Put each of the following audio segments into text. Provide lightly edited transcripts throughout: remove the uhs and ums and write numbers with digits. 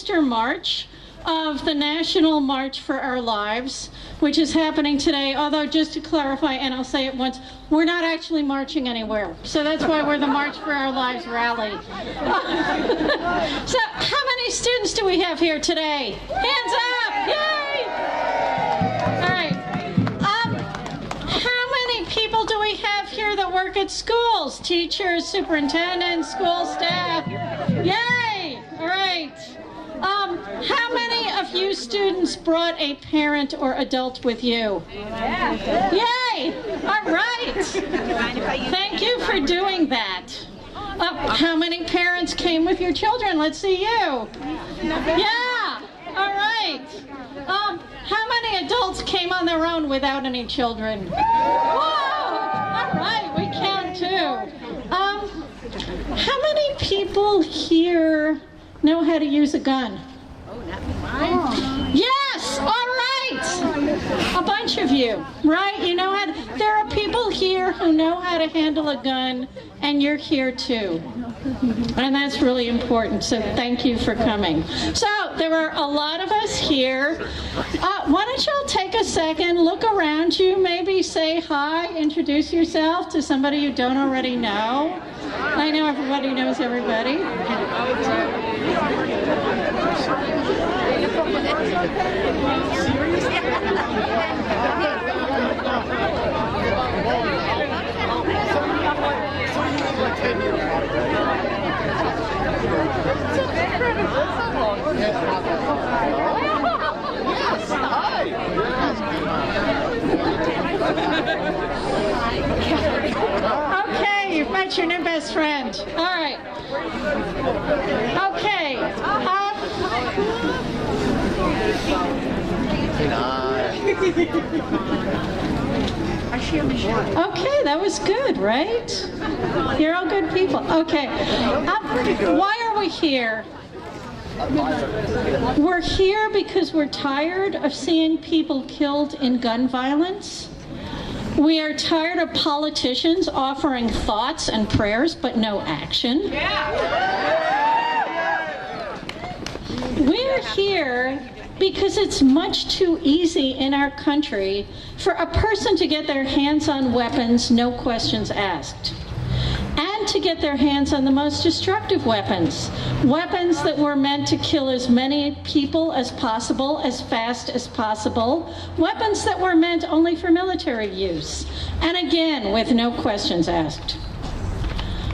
sister march of the National March for Our Lives, which is happening today, although just to clarify, and I'll say it once, we're not actually marching anywhere. So that's why we're the March for Our Lives rally. So how many students do we have here today? Hands up! Yay! All right. How many people do we have here that work at schools? Teachers, superintendents, school staff? Yay! All right. How many of you students brought a parent or adult with you? Yeah. Yay! All right. Thank you for doing that. How many parents came with your children? Let's see you. Yeah. All right. How many adults came on their own without any children? Whoa! All right, we can too. How many people here know how to use a gun? Yes, all right. A bunch of you, right? You know how to, there are people here who know how to handle a gun, and you're here too. And that's really important, so thank you for coming. So there are a lot of us here. Why don't y'all take a second, look around you, maybe say hi, introduce yourself to somebody you don't already know. I know everybody knows everybody. Okay, you've met your new best friend. All right. Okay. Okay, that was good, right? You're all good people. Okay. Why are we here? We're here because we're tired of seeing people killed in gun violence. We are tired of politicians offering thoughts and prayers, but no action. We're here because it's much too easy in our country for a person to get their hands on weapons, no questions asked. And to get their hands on the most destructive weapons. Weapons that were meant to kill as many people as possible, as fast as possible. Weapons that were meant only for military use. And again, with no questions asked.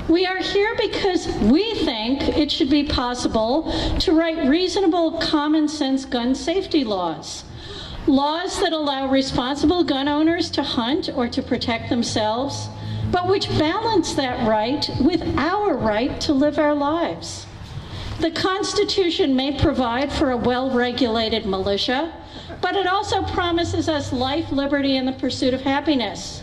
We are here because we think it should be possible to write reasonable, common sense gun safety laws. Laws that allow responsible gun owners to hunt or to protect themselves, but which balance that right with our right to live our lives. The Constitution may provide for a well-regulated militia, but it also promises us life, liberty, and the pursuit of happiness.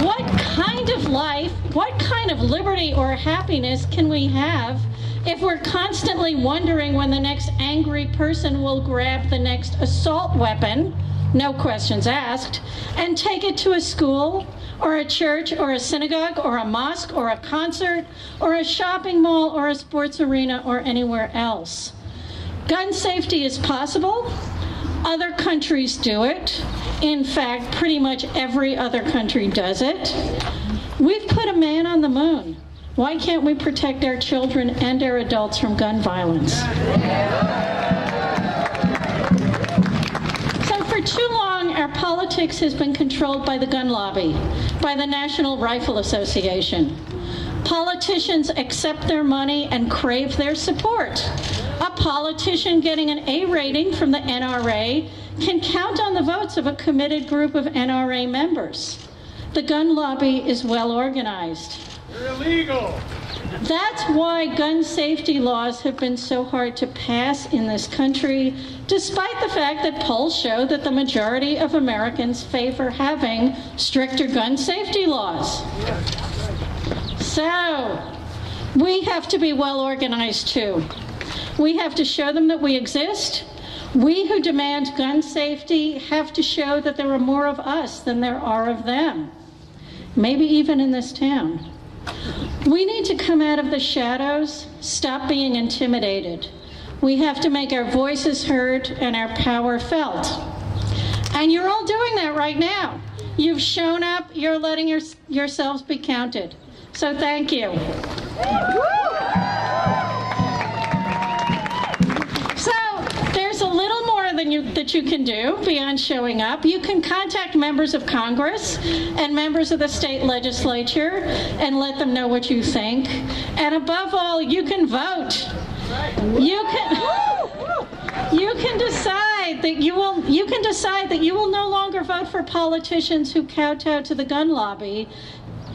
What kind of life, what kind of liberty or happiness can we have if we're constantly wondering when the next angry person will grab the next assault weapon, no questions asked, and take it to a school or a church or a synagogue or a mosque or a concert or a shopping mall or a sports arena or anywhere else? Gun safety is possible. Other countries do it. In fact, pretty much every other country does it. We've put a man on the moon. Why can't we protect our children and our adults from gun violence? For too long, our politics has been controlled by the gun lobby, by the National Rifle Association. Politicians accept their money and crave their support. A politician getting an A rating from the NRA can count on the votes of a committed group of NRA members. The gun lobby is well organized. They're illegal. That's why gun safety laws have been so hard to pass in this country, despite the fact that polls show that the majority of Americans favor having stricter gun safety laws. So, we have to be well organized too. We have to show them that we exist. We who demand gun safety have to show that there are more of us than there are of them, maybe even in this town. We need to come out of the shadows, stop being intimidated. We have to make our voices heard and our power felt. And you're all doing that right now. You've shown up, you're letting yourselves be counted. So thank you. So there's a little more that you can do beyond showing up. You can contact members of Congress and members of the state legislature and let them know what you think. And above all, you can vote. You can decide that you will no longer vote for politicians who kowtow to the gun lobby,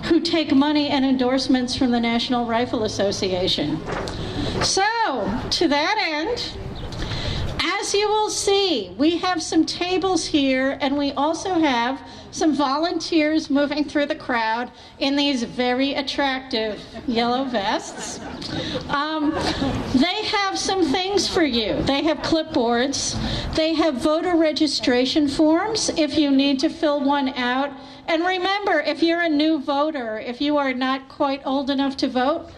who take money and endorsements from the National Rifle Association. So, to that end, as you will see, we have some tables here, and we also have some volunteers moving through the crowd in these very attractive yellow vests. They have some things for you. They have clipboards. They have voter registration forms if you need to fill one out. And remember, if you're a new voter, if you are not quite old enough to vote,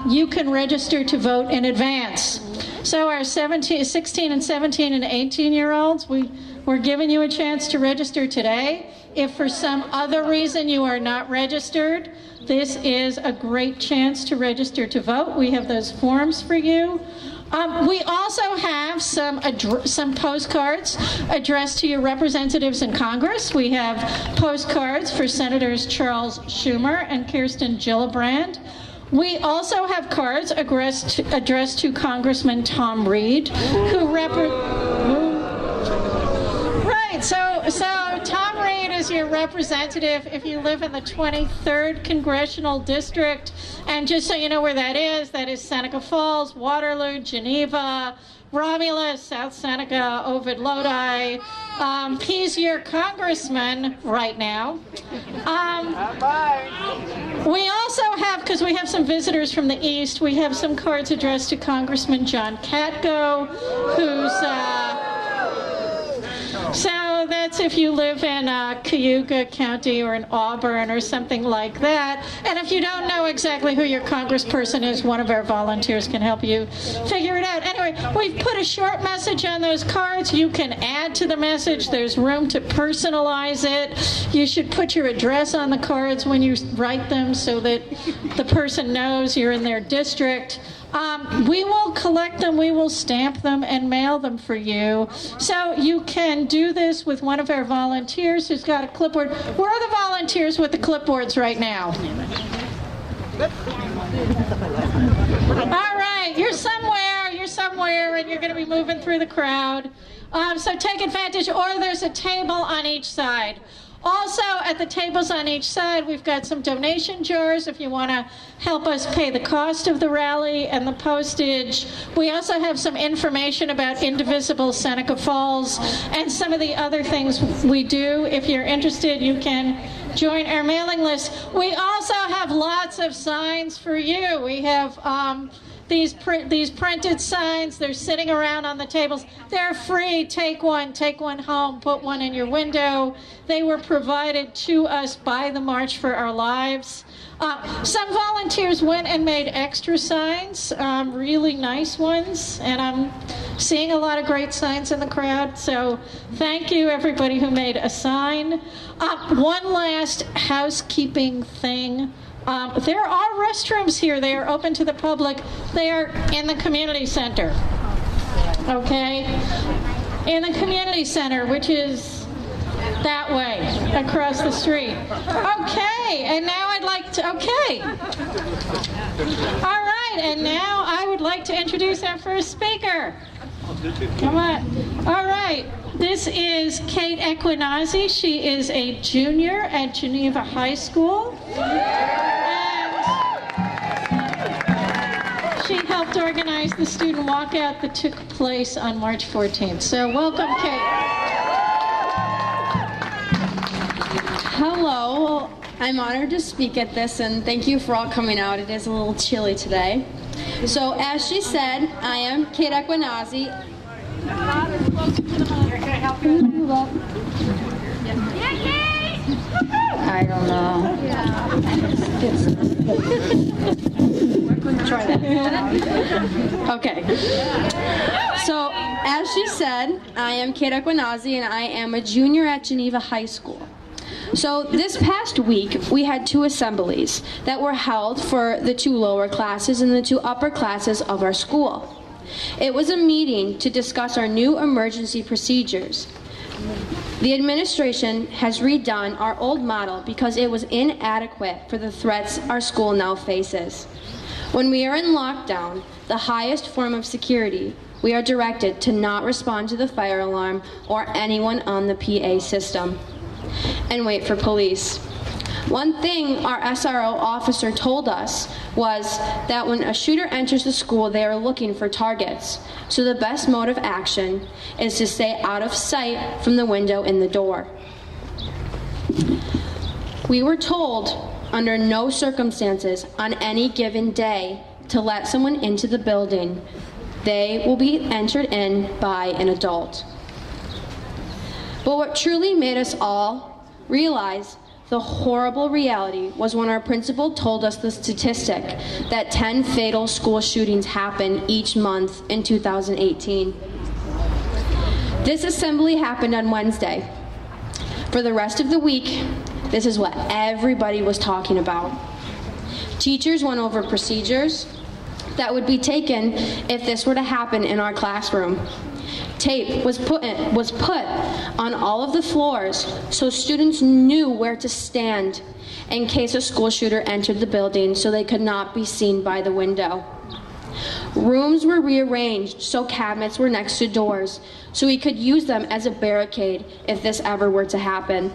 you can register to vote in advance. So our 16 and 17 and 18-year-olds, we're giving you a chance to register today. If for some other reason you are not registered, this is a great chance to register to vote. We have those forms for you. We also have some postcards addressed to your representatives in Congress. We have postcards for Senators Charles Schumer and Kirsten Gillibrand. We also have cards addressed to Congressman Tom Reed, who So Tom Reed is your representative if you live in the 23rd Congressional District. And just so you know where that is Seneca Falls, Waterloo, Geneva, Romulus, South Seneca, Ovid, Lodi. He's your congressman right now. We also have, because we have some visitors from the East, we have some cards addressed to Congressman John Katko, so that's if you live in Cayuga County or in Auburn or something like that. And if you don't know exactly who your congressperson is, one of our volunteers can help you figure it out. Anyway, we've put a short message on those cards. You can add to the message. There's room to personalize it. You should put your address on the cards when you write them so that the person knows you're in their district. We will collect them, we will stamp them and mail them for you. So you can do this with one of our volunteers who's got a clipboard. Where are the volunteers with the clipboards right now? All right, you're somewhere, and you're going to be moving through the crowd. So take advantage, or there's a table on each side. Also, at the tables on each side, we've got some donation jars if you want to help us pay the cost of the rally and the postage. We also have some information about Indivisible Seneca Falls and some of the other things we do. If you're interested, you can join our mailing list. We also have lots of signs for you. We have these printed signs. They're sitting around on the tables. They're free. Take one home, put one in your window. They were provided to us by the March for Our Lives. Some volunteers went and made extra signs, really nice ones, and I'm seeing a lot of great signs in the crowd, so thank you everybody who made a sign. One last housekeeping thing. There are restrooms here. They are open to the public. They are in the community center. Okay? In the community center, which is that way, across the street. Okay, and now I'd like to, all right, and now I would like to introduce our first speaker. Come on. All right, this is Kate Equinazzi. She is a junior at Geneva High School. And she helped organize the student walkout that took place on March 14th. So welcome, Kate. Hello, I'm honored to speak at this, and thank you for all coming out. It is a little chilly today. So, as she said, I am Kate Equinazzi. I don't know. try that. Okay. So, as she said, I am Kate Equinazi, and I am a junior at Geneva High School. So this past week, we had 2 assemblies that were held for the 2 lower classes and the 2 upper classes of our school. It was a meeting to discuss our new emergency procedures. The administration has redone our old model because it was inadequate for the threats our school now faces. When we are in lockdown, the highest form of security, we are directed to not respond to the fire alarm or anyone on the PA system and wait for police. One thing our SRO officer told us was that when a shooter enters the school, they are looking for targets. So the best mode of action is to stay out of sight from the window in the door. We were told under no circumstances on any given day to let someone into the building. They will be entered in by an adult. But what truly made us all realize the horrible reality was when our principal told us the statistic that 10 fatal school shootings happen each month in 2018. This assembly happened on Wednesday. For the rest of the week, this is what everybody was talking about. Teachers went over procedures that would be taken if this were to happen in our classroom. Tape was put on all of the floors so students knew where to stand in case a school shooter entered the building so they could not be seen by the window. Rooms were rearranged so cabinets were next to doors so we could use them as a barricade if this ever were to happen.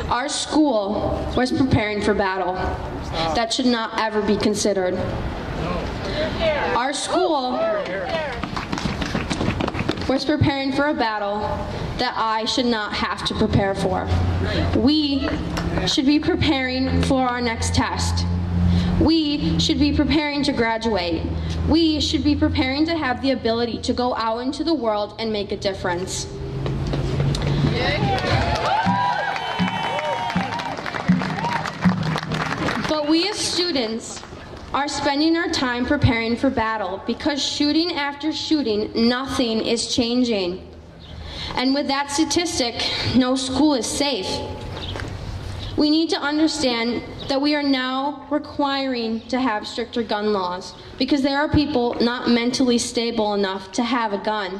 Our school was preparing for battle. That should not ever be considered. Our school was preparing for a battle that I should not have to prepare for. We should be preparing for our next test. We should be preparing to graduate. We should be preparing to have the ability to go out into the world and make a difference. But we as students are spending our time preparing for battle because shooting after shooting, nothing is changing. And with that statistic, no school is safe. We need to understand that we are now requiring to have stricter gun laws because there are people not mentally stable enough to have a gun.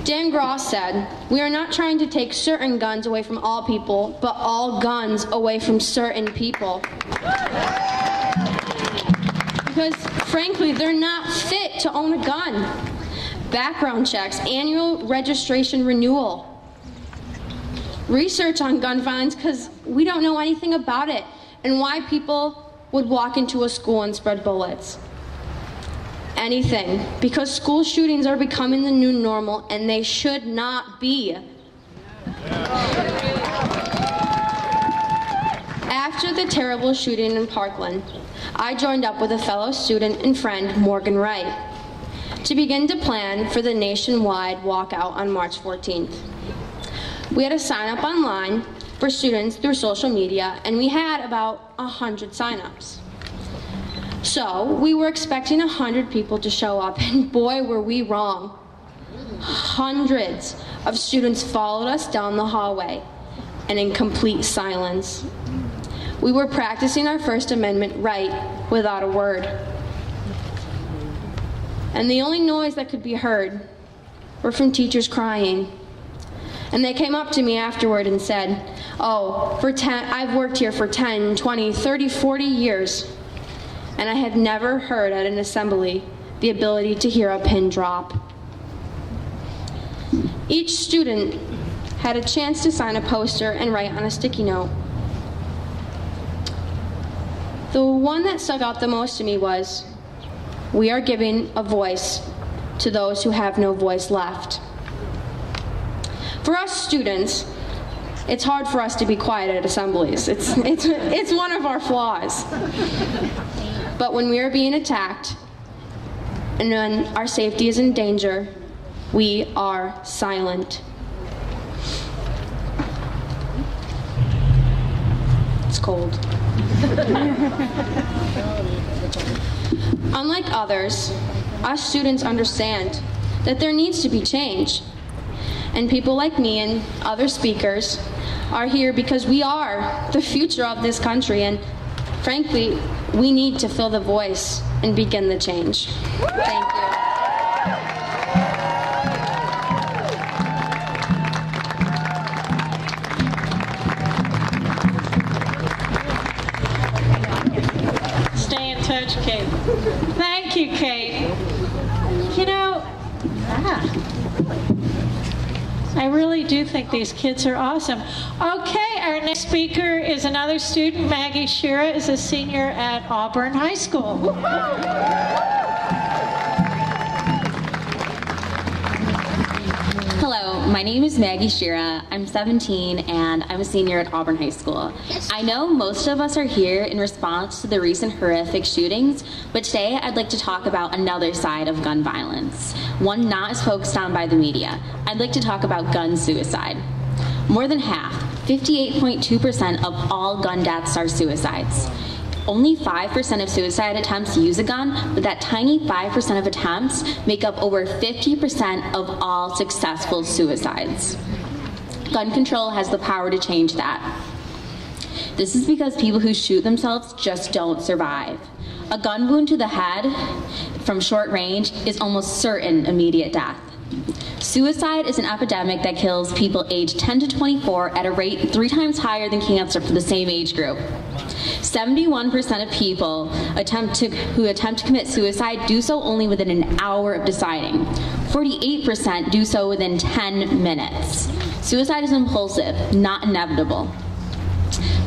Dan Gross said, "We are not trying to take certain guns away from all people, but all guns away from certain people." Because frankly, they're not fit to own a gun. Background checks, annual registration renewal, research on gun violence because we don't know anything about it and why people would walk into a school and spread bullets. Anything, because school shootings are becoming the new normal and they should not be. After the terrible shooting in Parkland, I joined up with a fellow student and friend, Morgan Wright, to begin to plan for the nationwide walkout on March 14th. We had a sign up online for students through social media, and we had about 100 sign-ups. So we were expecting 100 people to show up, and boy, were we wrong. Hundreds of students followed us down the hallway, and in complete silence. We were practicing our First Amendment right without a word. And the only noise that could be heard were from teachers crying. And they came up to me afterward and said, "Oh, I've worked here for 10, 20, 30, 40 years, and I have never heard at an assembly the ability to hear a pin drop." Each student had a chance to sign a poster and write on a sticky note. The one that stuck out the most to me was, "We are giving a voice to those who have no voice left." For us students, it's hard for us to be quiet at assemblies. It's one of our flaws. But when we are being attacked and when our safety is in danger, we are silent. It's cold. Unlike others, us students understand that there needs to be change. And people like me and other speakers are here because we are the future of this country, and frankly, we need to fill the voice and begin the change. Thank you. Stay in touch, Kate. Thank you, Kate. You know, I really do think these kids are awesome. Okay, our next speaker is another student. Maggie Shira is a senior at Auburn High School. Hello, my name is Maggie Shira. I'm 17 and I'm a senior at Auburn High School. I know most of us are here in response to the recent horrific shootings, but today I'd like to talk about another side of gun violence, one not as focused on by the media. I'd like to talk about gun suicide. More than half, 58.2% of all gun deaths are suicides. Only 5% of suicide attempts use a gun, but that tiny 5% of attempts make up over 50% of all successful suicides. Gun control has the power to change that. This is because people who shoot themselves just don't survive. A gun wound to the head from short range is almost certain immediate death. Suicide is an epidemic that kills people aged 10 to 24 at a rate 3 times higher than cancer for the same age group. 71% of people who attempt to commit suicide do so only within an hour of deciding. 48% do so within 10 minutes. Suicide is impulsive, not inevitable.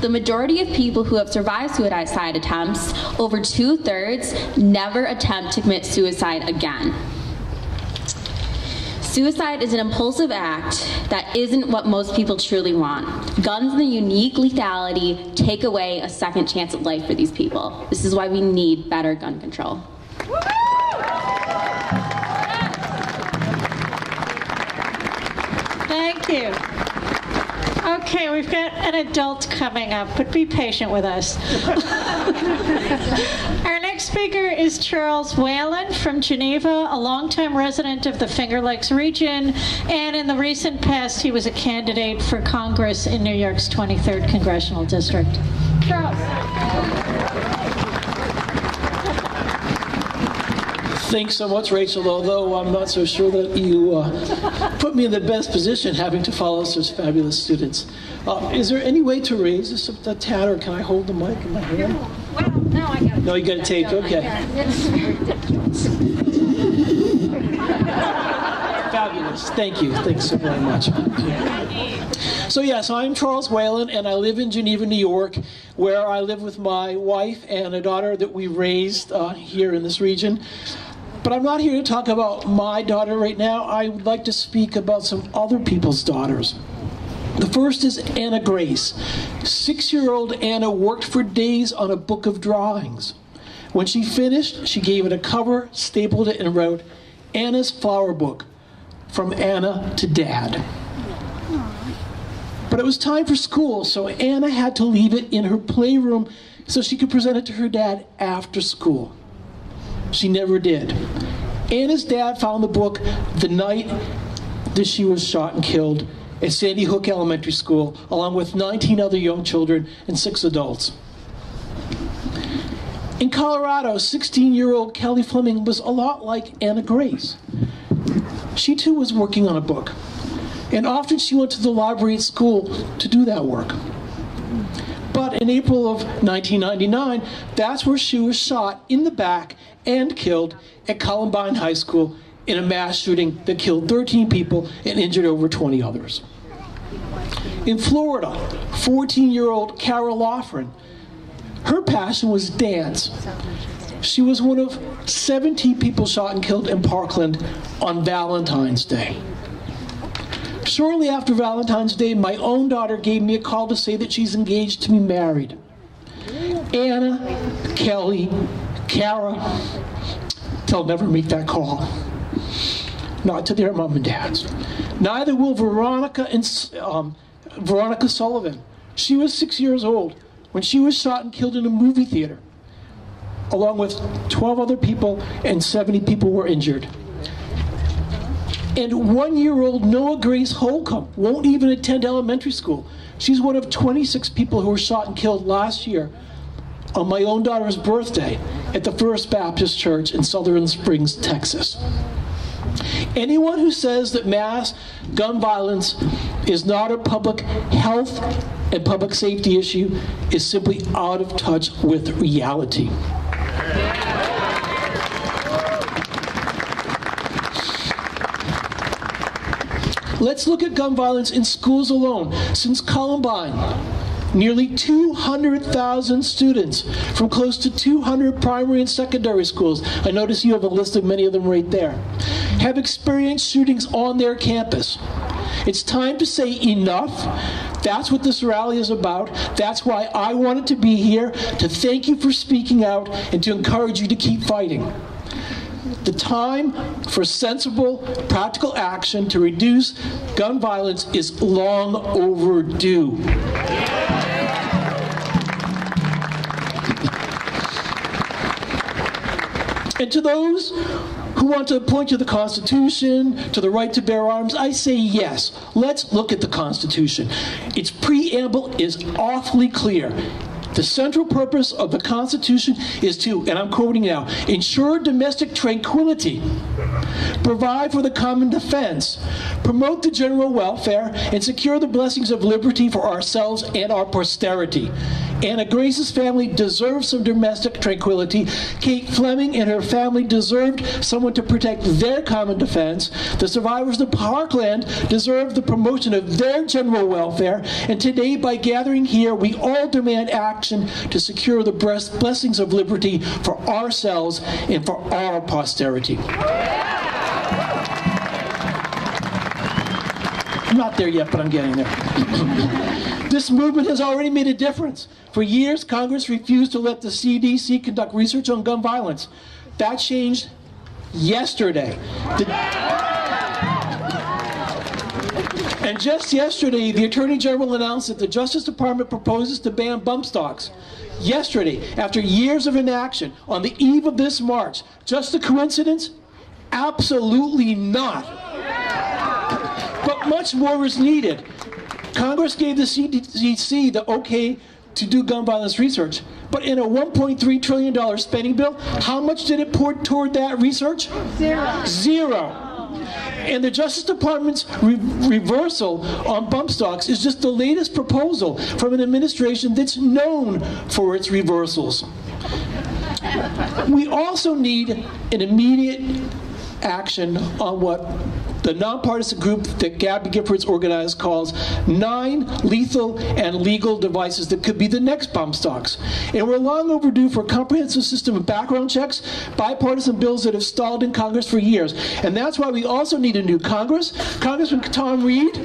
The majority of people who have survived suicide attempts, over 2/3, never attempt to commit suicide again. Suicide is an impulsive act that isn't what most people truly want. Guns and the unique lethality take away a second chance at life for these people. This is why we need better gun control. Thank you. Okay, we've got an adult coming up, but be patient with us. Our next speaker is Charles Whalen from Geneva, a longtime resident of the Finger Lakes region, and in the recent past, he was a candidate for Congress in New York's 23rd Congressional District. Charles. Thanks so much, Rachel, although I'm not so sure that you put me in the best position having to follow such fabulous students. Is there any way to raise this a tad, or can I hold the mic in my hand? Well, no, I got it. No, you got it taped, okay. Fabulous, thank you, thanks so very much. So yes, I'm Charles Whalen, and I live in Geneva, New York, where I live with my wife and a daughter that we raised here in this region. But I'm not here to talk about my daughter right now. I would like to speak about some other people's daughters. The first is Anna Grace. 6-year-old Anna worked for days on a book of drawings. When she finished, she gave it a cover, stapled it, and wrote, "Anna's Flower Book, from Anna to Dad." But it was time for school, so Anna had to leave it in her playroom so she could present it to her dad after school. She never did. Anna's dad found the book the night that she was shot and killed at Sandy Hook Elementary School, along with 19 other young children and 6 adults. In Colorado, 16-year-old Kelly Fleming was a lot like Anna Grace. She too was working on a book, and often she went to the library at school to do that work. But in April of 1999, that's where she was shot in the back and killed at Columbine High School in a mass shooting that killed 13 people and injured over 20 others. In Florida, 14-year-old Cara Loughran, her passion was dance. She was one of 17 people shot and killed in Parkland on Valentine's Day. Shortly after Valentine's Day, my own daughter gave me a call to say that she's engaged to be married. Anna, Kelly, Cara, they'll never make that call. Not to their mom and dads. Neither will Veronica Sullivan. She was 6 years old when she was shot and killed in a movie theater, along with 12 other people, and 70 people were injured. And 1-year-old Noah Grace Holcomb won't even attend elementary school. She's one of 26 people who were shot and killed last year on my own daughter's birthday at the First Baptist Church in Sutherland Springs, Texas. Anyone who says that mass gun violence is not a public health and public safety issue is simply out of touch with reality. Let's look at gun violence in schools alone. Since Columbine, nearly 200,000 students from close to 200 primary and secondary schools, I notice you have a list of many of them right there, have experienced shootings on their campus. It's time to say enough. That's what this rally is about. That's why I wanted to be here, to thank you for speaking out and to encourage you to keep fighting. The time for sensible, practical action to reduce gun violence is long overdue. And to those who want to point to the Constitution, to the right to bear arms, I say yes. Let's look at the Constitution. Its preamble is awfully clear. The central purpose of the Constitution is to, and I'm quoting now, ensure domestic tranquility, provide for the common defense, promote the general welfare, and secure the blessings of liberty for ourselves and our posterity. Anna Grace's family deserves some domestic tranquility. Kate Fleming and her family deserved someone to protect their common defense. The survivors of Parkland deserve the promotion of their general welfare. And today, by gathering here, we all demand action to secure the blessings of liberty for ourselves and for our posterity. I'm not there yet, but I'm getting there. This movement has already made a difference. For years, Congress refused to let the CDC conduct research on gun violence. That changed yesterday. And just yesterday, the Attorney General announced that the Justice Department proposes to ban bump stocks. Yesterday, after years of inaction, on the eve of this march. Just a coincidence? Absolutely not. But much more is needed. Congress gave the CDC the okay to do gun violence research, but in a $1.3 trillion spending bill, how much did it pour toward that research? Zero. And the Justice Department's reversal on bump stocks is just the latest proposal from an administration that's known for its reversals. We also need an immediate action on what the nonpartisan group that Gabby Giffords organized calls 9 lethal and legal devices that could be the next bump stocks. And we're long overdue for a comprehensive system of background checks, bipartisan bills that have stalled in Congress for years. And that's why we also need a new Congress. Congressman Tom Reed,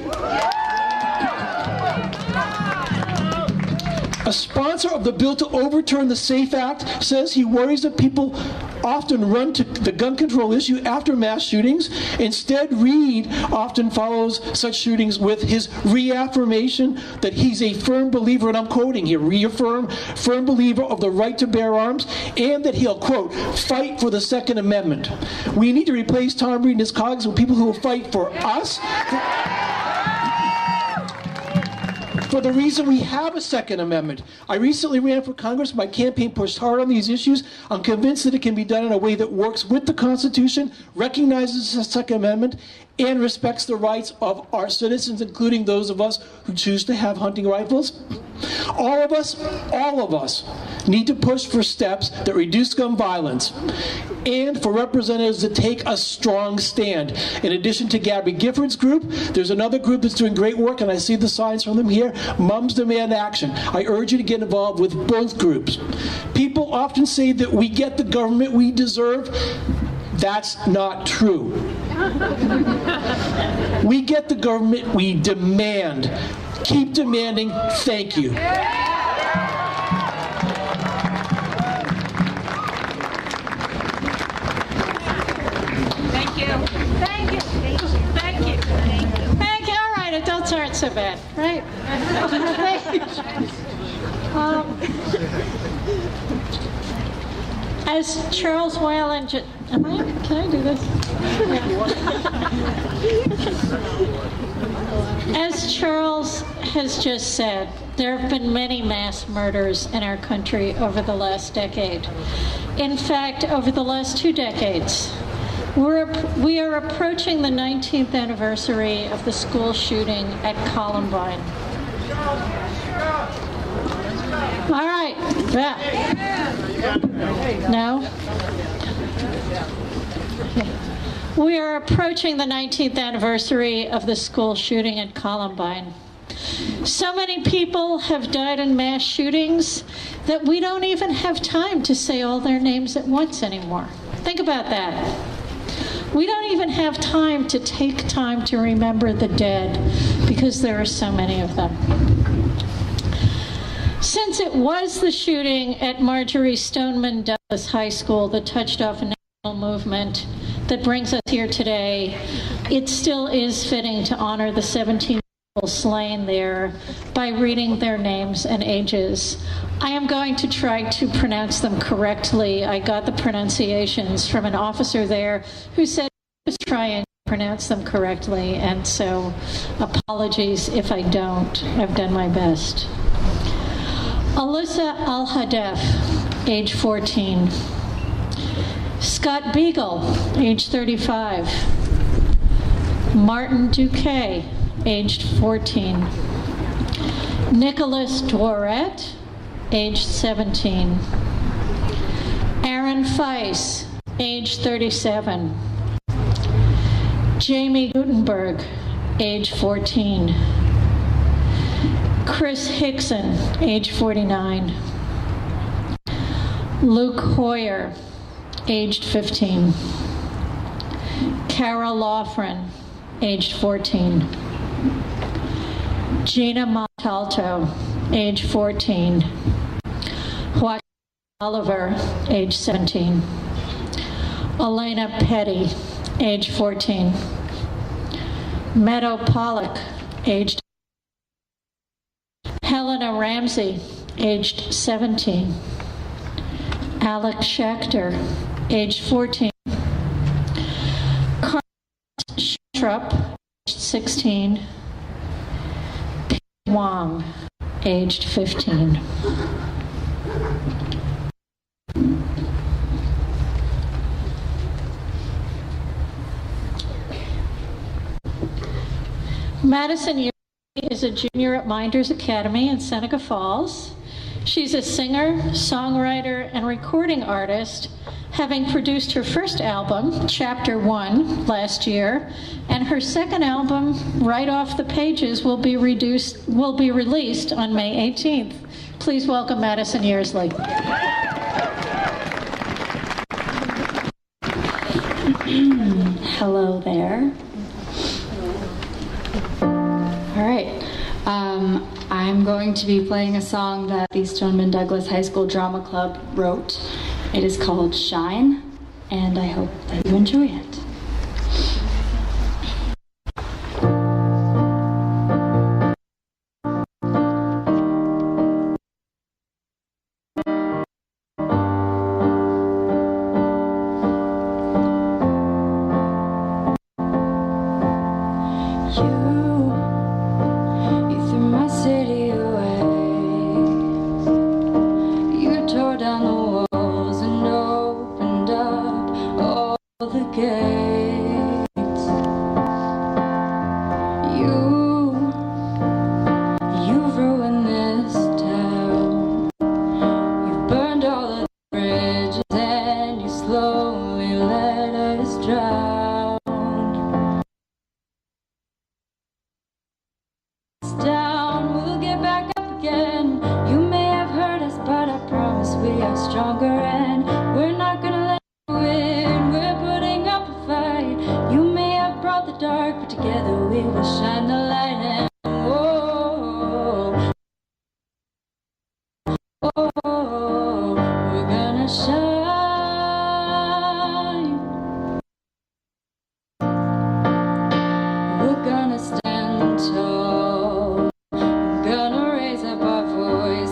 a sponsor of the bill to overturn the SAFE Act, says he worries that people often run to the gun control issue after mass shootings. Instead, Reed often follows such shootings with his reaffirmation that he's a firm believer, and I'm quoting here, firm believer of the right to bear arms, and that he'll, quote, fight for the Second Amendment. We need to replace Tom Reed and his colleagues with people who will fight for us, for the reason we have a Second Amendment. I recently ran for Congress. My campaign pushed hard on these issues. I'm convinced that it can be done in a way that works with the Constitution, recognizes the Second Amendment, and respects the rights of our citizens, including those of us who choose to have hunting rifles. All of us need to push for steps that reduce gun violence and for representatives to take a strong stand. In addition to Gabby Giffords' group, there's another group that's doing great work, and I see the signs from them here, Mums Demand Action. I urge you to get involved with both groups. People often say that we get the government we deserve. That's not true. We get the government we demand. Keep demanding. Thank you. Thank you. Thank you. Thank you. Thank you. Thank you. All right, adults aren't so bad, right? As Charles Weiland, can I do this? Yeah. As Charles has just said, there have been many mass murders in our country over the last decade. In fact, over the last 2 decades. We are approaching the 19th anniversary of the school shooting at Columbine. All right. Yeah. No? We are approaching the 19th anniversary of the school shooting at Columbine. So many people have died in mass shootings that we don't even have time to say all their names at once anymore. Think about that. We don't even have time to take time to remember the dead because there are so many of them. Since it was the shooting at Marjorie Stoneman Douglas High School that touched off a national movement that brings us here today, it still is fitting to honor the 17 people slain there by reading their names and ages. I am going to try to pronounce them correctly. I got the pronunciations from an officer there who said he was trying to pronounce them correctly, and so apologies if I don't. I've done my best. Alyssa Al-Hadef, age 14. Scott Beagle, age 35. Martin Duque, aged 14. Nicholas Dworet, age 17. Aaron Feiss, age 37. Jamie Gutenberg, age 14. Chris Hickson, age 49. Luke Hoyer, aged 15. Cara Loughran, aged 14. Gina Montalto, age 14. Joaquin Oliver, age 17. Elena Petty, age 14. Meadow Pollock, aged. Helena Ramsey, aged 17. Alex Schechter, aged 14. Carl Schtrup, aged 16. Pete Wong, aged 15. Madison Uri is a junior at Minders Academy in Seneca Falls. She's a singer, songwriter, and recording artist, having produced her first album, Chapter 1, last year, and her second album, Right Off the Pages, will be released on May 18th. Please welcome Madison Yearsley. Hello there. All right. I'm going to be playing a song that the Stoneman Douglas High School Drama Club wrote. It is called Shine, and I hope that you enjoy it.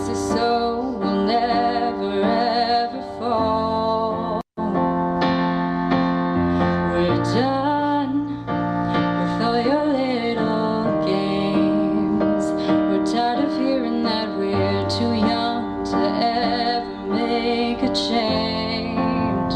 So a change.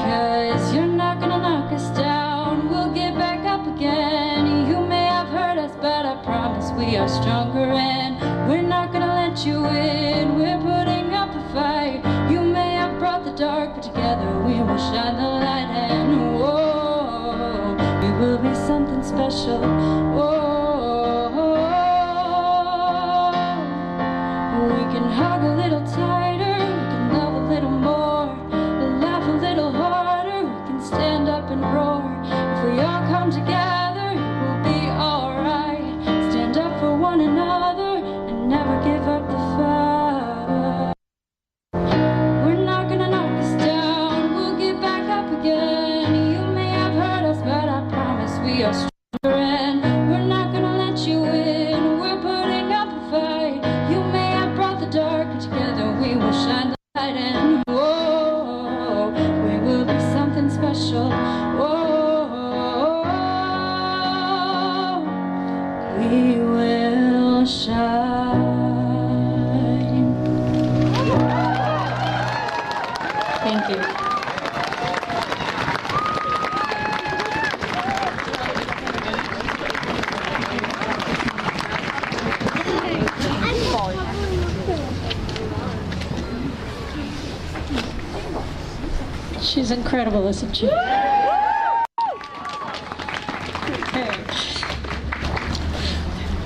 'Cause you're not gonna knock us down, we'll get back up again. You may have hurt us, but I promise we are stronger, and we're not gonna let you in. We're putting up a fight. You may have brought the dark, but together we will shine the light, and whoa, we will be something special. We can hug a little tighter, we can love a little more, laugh a little harder, we can stand up and roar. If we all come together, it will be alright. Stand up for one another and never give up the fight. We're not gonna knock us down, we'll get back up again. You may have hurt us, but I promise we are stronger, and we're not gonna let you in. We're putting up a fight. You may have brought the dark, but together we will shine the light, and whoa, we will be something special. Whoa, we will shine. Thank you. She's incredible, isn't she? Okay.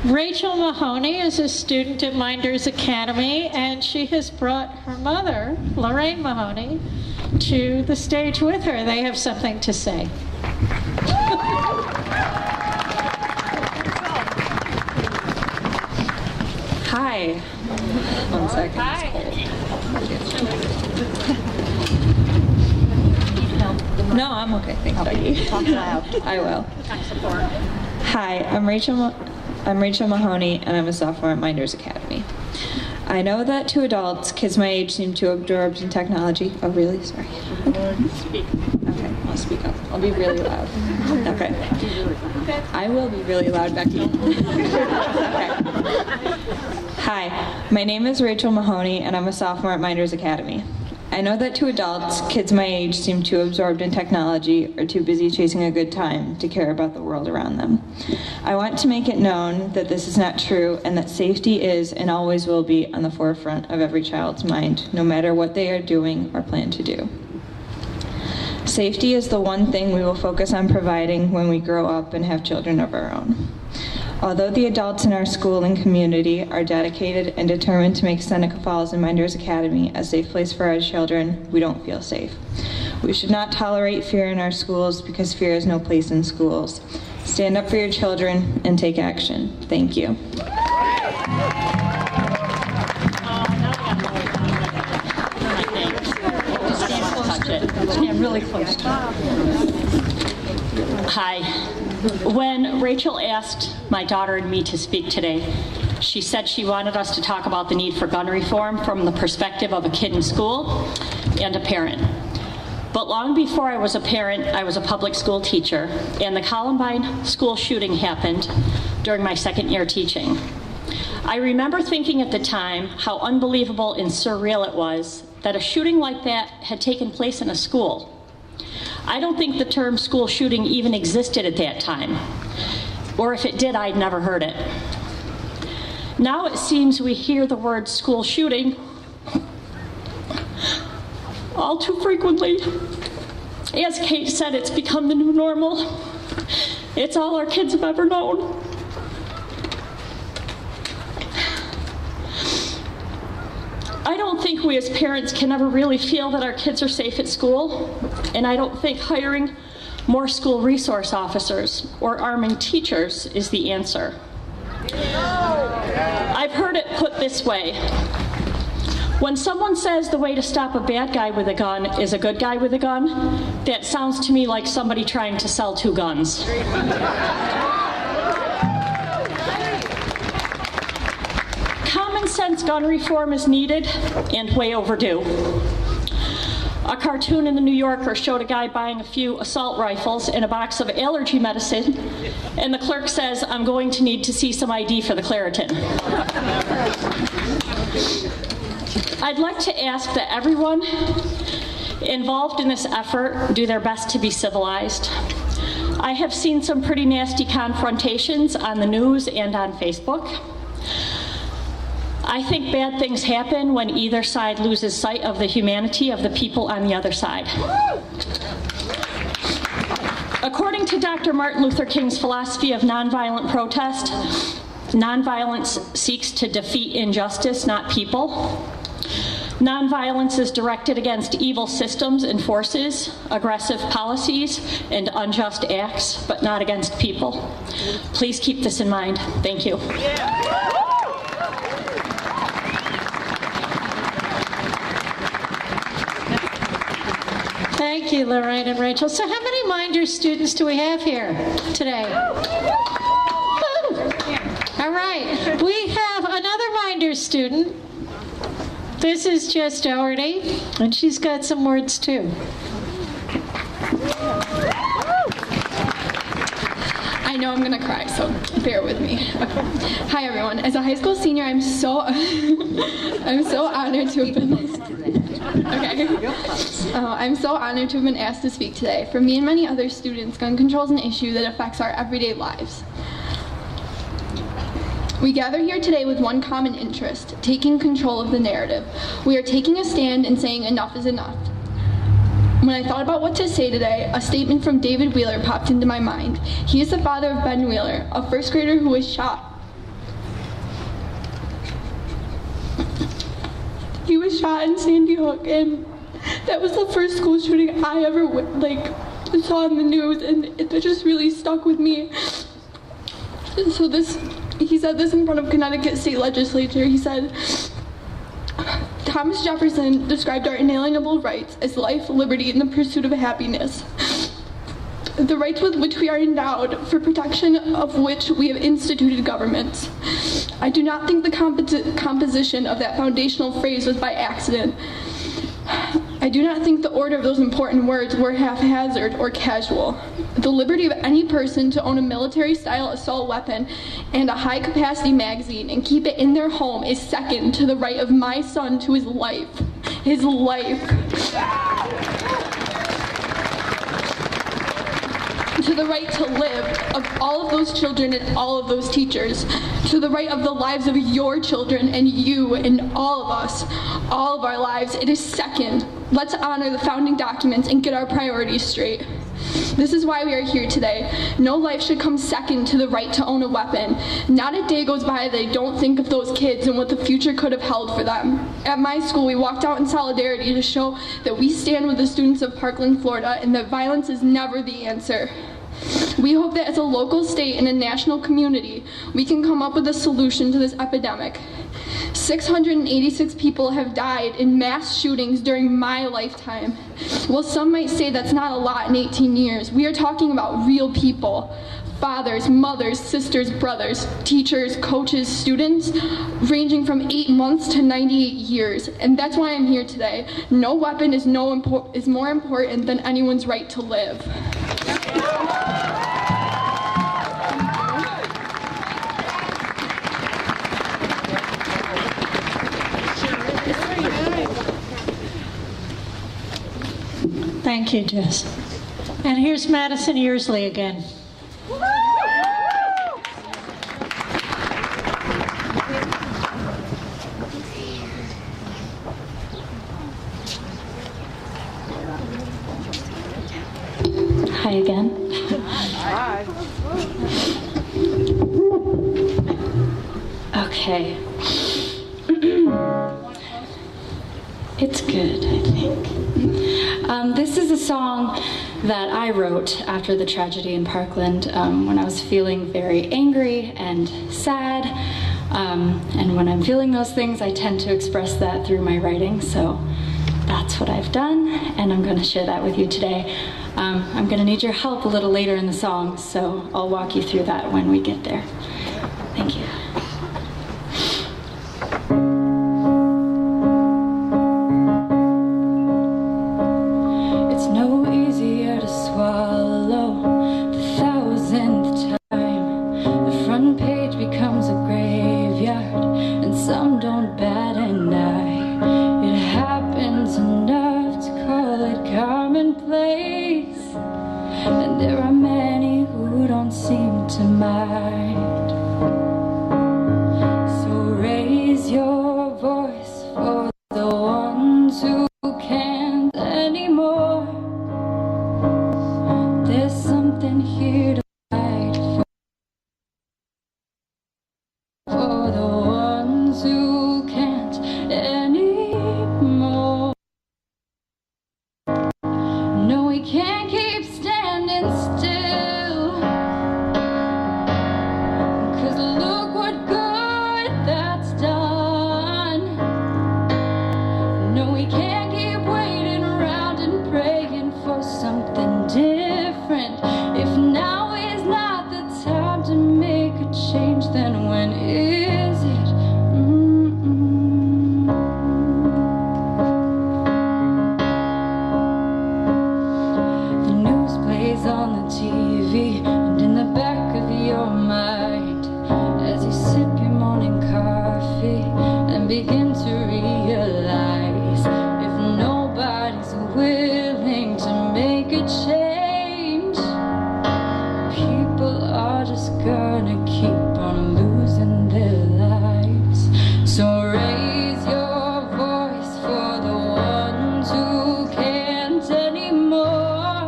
Rachel Mahoney is a student at Minders Academy, and she has brought her mother, Lorraine Mahoney, to the stage with her. They have something to say. Hi. One second. Hi. No, I'm okay. Thanks, Becky. Talk loud. I will. Hi, I'm Rachel Mahoney, and I'm a sophomore at Minders Academy. I know that to adults, kids my age seem too absorbed in technology. Oh, really? Sorry. Okay. Speak. Okay, I'll speak up. I'll be really loud. Okay. I will be really loud, Becky. Okay. Hi, my name is Rachel Mahoney, and I'm a sophomore at Minders Academy. I know that to adults, kids my age seem too absorbed in technology or too busy chasing a good time to care about the world around them. I want to make it known that this is not true and that safety is and always will be on the forefront of every child's mind, no matter what they are doing or plan to do. Safety is the one thing we will focus on providing when we grow up and have children of our own. Although the adults in our school and community are dedicated and determined to make Seneca Falls and Minders Academy a safe place for our children, we don't feel safe. We should not tolerate fear in our schools because fear has no place in schools. Stand up for your children and take action. Thank you. Stand really close to her. Hi. When Rachel asked my daughter and me to speak today, she said she wanted us to talk about the need for gun reform from the perspective of a kid in school and a parent. But long before I was a parent, I was a public school teacher, and the Columbine school shooting happened during my second year teaching. I remember thinking at the time how unbelievable and surreal it was that a shooting like that had taken place in a school. I don't think the term school shooting even existed at that time, or if it did, I'd never heard it. Now it seems we hear the word school shooting all too frequently. As Kate said, it's become the new normal. It's all our kids have ever known. I don't think we as parents can ever really feel that our kids are safe at school, and I don't think hiring more school resource officers or arming teachers is the answer. I've heard it put this way. When someone says the way to stop a bad guy with a gun is a good guy with a gun, that sounds to me like somebody trying to sell two guns. Common sense gun reform is needed and way overdue. A cartoon in the New Yorker showed a guy buying a few assault rifles and a box of allergy medicine, and the clerk says, "I'm going to need to see some ID for the Claritin." I'd like to ask that everyone involved in this effort do their best to be civilized. I have seen some pretty nasty confrontations on the news and on Facebook. I think bad things happen when either side loses sight of the humanity of the people on the other side. According to Dr. Martin Luther King's philosophy of nonviolent protest, nonviolence seeks to defeat injustice, not people. Nonviolence is directed against evil systems and forces, aggressive policies, and unjust acts, but not against people. Please keep this in mind. Thank you. Thank you, Lorraine and Rachel. So how many Minder students do we have here today? Woo! All right. We have another Minder student. This is Jess Doherty, and she's got some words too. I know I'm gonna cry, so bear with me. Okay. Hi everyone. As a high school senior, I'm so honored to have been. Okay. I'm so honored to have been asked to speak today. For me and many other students, gun control is an issue that affects our everyday lives. We gather here today with one common interest: taking control of the narrative. We are taking a stand and saying enough is enough. When I thought about what to say today, a statement from David Wheeler popped into my mind. He is the father of Ben Wheeler, a first grader who was shot. He was shot in Sandy Hook, and that was the first school shooting I ever saw in the news, and it just really stuck with me. So he said this in front of Connecticut State Legislature. He said, Thomas Jefferson described our inalienable rights as life, liberty, and the pursuit of happiness. The rights with which we are endowed, for protection of which we have instituted governments. I do not think the composition of that foundational phrase was by accident. I do not think the order of those important words were haphazard or casual. The liberty of any person to own a military-style assault weapon and a high-capacity magazine and keep it in their home is second to the right of my son to his life. His life. To the right to live of all of those children and all of those teachers. To the right of the lives of your children and you and all of us. All of our lives, it is second. Let's honor the founding documents and get our priorities straight. This is why we are here today. No life should come second to the right to own a weapon. Not a day goes by that I don't think of those kids and what the future could have held for them. At my school, we walked out in solidarity to show that we stand with the students of Parkland, Florida, and that violence is never the answer. We hope that as a local, state, and a national community, we can come up with a solution to this epidemic. 686 people have died in mass shootings during my lifetime. While some might say that's not a lot in 18 years, we are talking about real people. Fathers, mothers, sisters, brothers, teachers, coaches, students, ranging from 8 months to 98 years. And that's why I'm here today. No weapon is more important than anyone's right to live. Thank you, Jess. And here's Madison Yearsley again. Hi again. Hi. Okay. It's good, I think. This is a song that I wrote after the tragedy in Parkland when I was feeling very angry and sad. And when I'm feeling those things, I tend to express that through my writing. So that's what I've done, and I'm going to share that with you today. I'm going to need your help a little later in the song, so I'll walk you through that when we get there. Thank you. It's no easier to swallow the 1,000th time. The front page becomes a graveyard, and some don't bat an eye. ones who can't anymore. There's something here to fight for the ones who can't anymore. No, we can't keep standing still, 'cause look what good that's done. No, we can't keep waiting around and praying for something different. If now is not the time to make a change, then when is it? The news plays on the TV and in the back of your mind as you sip your morning coffee and begin to realize if nobody's willing to make a change, people are just gonna keep on losing their lives. So raise your voice for the ones who can't anymore.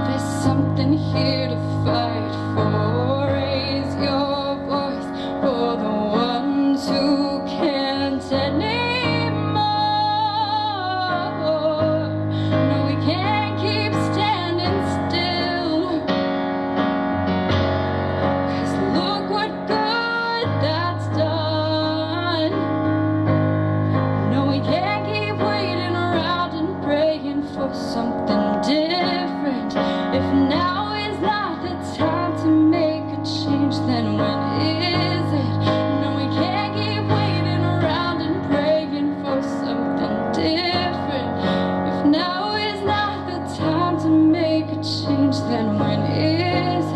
There's something here to fight for. Raise your voice for the ones who can't anymore. No, we can't keep standing still, 'cause look what good that's done. No, we can't keep waiting around and praying for something different. If now is not the time to make a change, then when is it? No, we can't keep waiting around and praying for something different. If now is not the time to make a change, then when is it?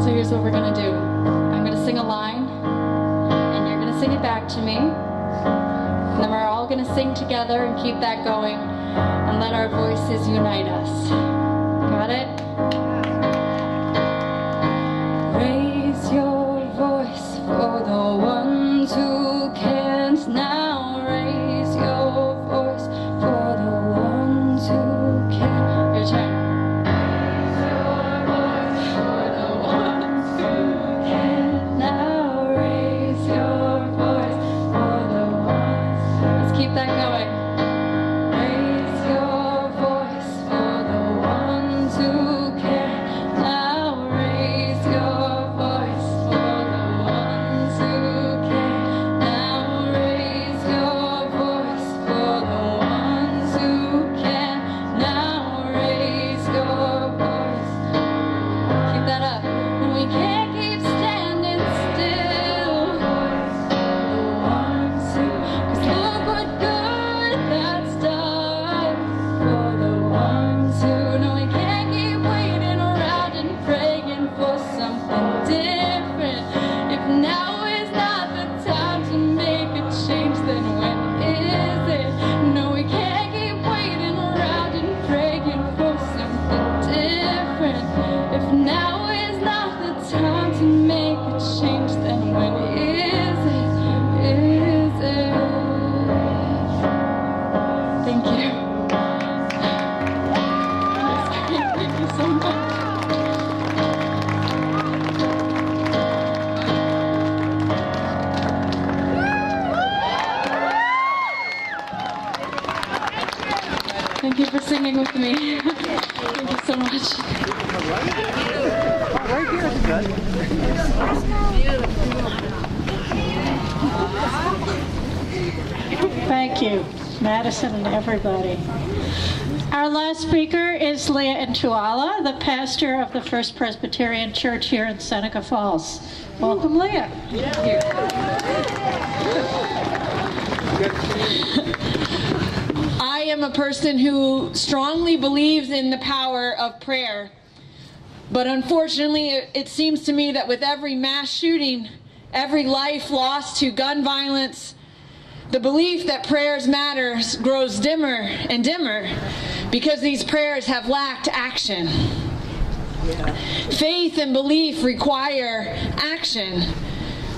So here's what we're gonna do. I'm gonna sing a line, and you're gonna sing it back to me. And then we're all gonna sing together and keep that going, and let our voices unite us. Got it? Raise your voice for the ones who can't now. Raise your voice for the ones who can't. Your turn. Raise your voice for the ones who can't now. Raise your voice for the ones. Let's keep that going. Raise your voice for the ones who can't now. Raise your voice for the ones who can't now. Raise your voice for the ones who can't now. Raise your voice. Keep that up. And we can't keep standing still. The ones who, 'cause look what good that's done. For the ones who, no, we can't keep waiting around and praying for something different. If now is not the time to make a change, then when is it? No, we can't keep waiting around and praying for something different. If now is not the time to make a change, then when is it? Is it? Thank you. Thank you so much. Thank you for singing with me. Thank you so much. Thank you, Madison and everybody. Our last speaker is Leah Intuala, the pastor of the First Presbyterian Church here in Seneca Falls. Welcome, Leah. I am a person who strongly believes in the power of prayer. But unfortunately, it seems to me that with every mass shooting, every life lost to gun violence, the belief that prayers matter grows dimmer and dimmer because these prayers have lacked action. Faith and belief require action.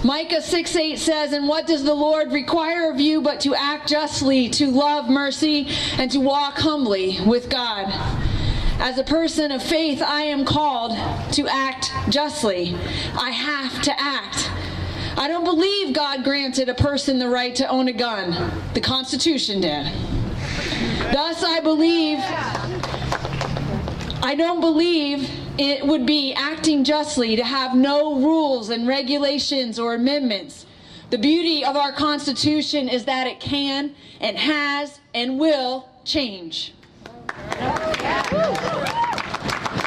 Micah 6:8 says, "And what does the Lord require of you but to act justly, to love mercy, and to walk humbly with God?" As a person of faith, I am called to act justly. I have to act. I don't believe God granted a person the right to own a gun. The Constitution did. Thus, I don't believe it would be acting justly to have no rules and regulations or amendments. The beauty of our Constitution is that it can and has and will change.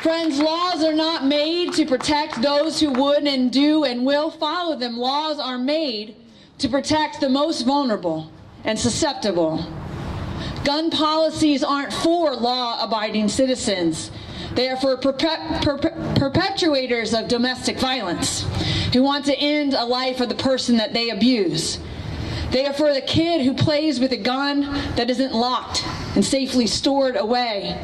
Friends, laws are not made to protect those who would and do and will follow them. Laws are made to protect the most vulnerable and susceptible. Gun policies aren't for law-abiding citizens. They are for perpetuators of domestic violence who want to end a life of the person that they abuse. They are for the kid who plays with a gun that isn't locked and safely stored away.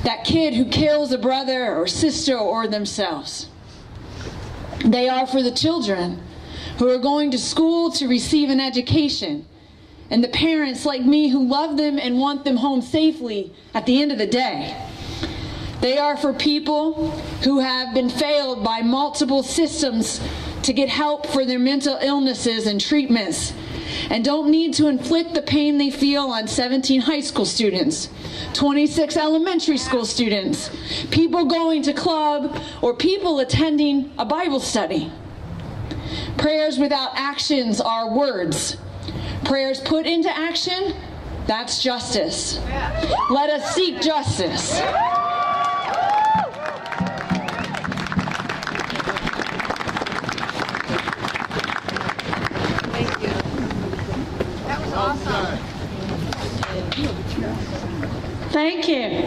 That kid who kills a brother or sister or themselves. They are for the children who are going to school to receive an education, and the parents like me who love them and want them home safely at the end of the day. They are for people who have been failed by multiple systems to get help for their mental illnesses and treatments, and don't need to inflict the pain they feel on 17 high school students, 26 elementary school students, people going to club, or people attending a Bible study. Prayers without actions are words. Prayers put into action, that's justice. Let us seek justice. Thank you.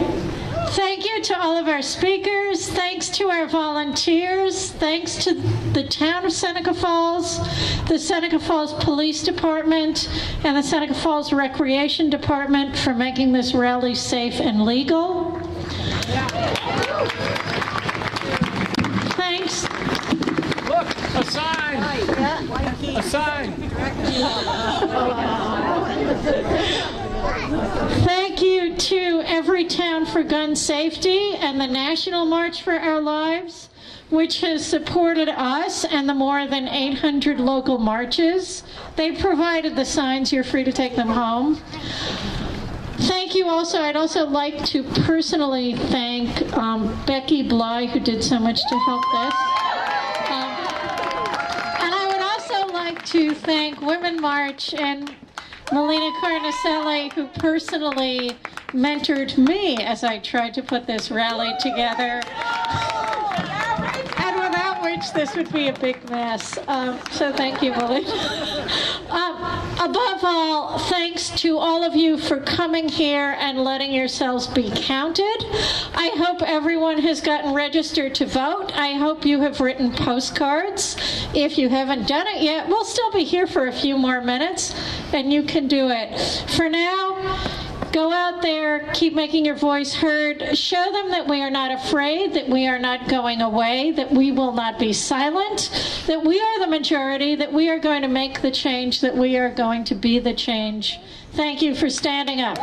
Thank you to all of our speakers. Thanks to our volunteers. Thanks to the town of Seneca Falls, the Seneca Falls Police Department, and the Seneca Falls Recreation Department for making this rally safe and legal. Thanks. Look, a sign. A sign. Thank you to Every Town for Gun Safety and the National March for Our Lives, which has supported us and the more than 800 local marches. They provided the signs. You're free to take them home. Thank you also. I'd also like to personally thank Becky Bly, who did so much to help this. And I would also like to thank Women March and Melina Carnicelli, who personally mentored me as I tried to put this rally together, and without which this would be a big mess. So thank you, Melina. Above all, thanks to all of you for coming here and letting yourselves be counted. I hope everyone has gotten registered to vote. I hope you have written postcards. If you haven't done it yet, we'll still be here for a few more minutes, and you can do it. For now, go out there, keep making your voice heard. Show them that we are not afraid, that we are not going away, that we will not be silent, that we are the majority, that we are going to make the change, that we are going to be the change. Thank you for standing up.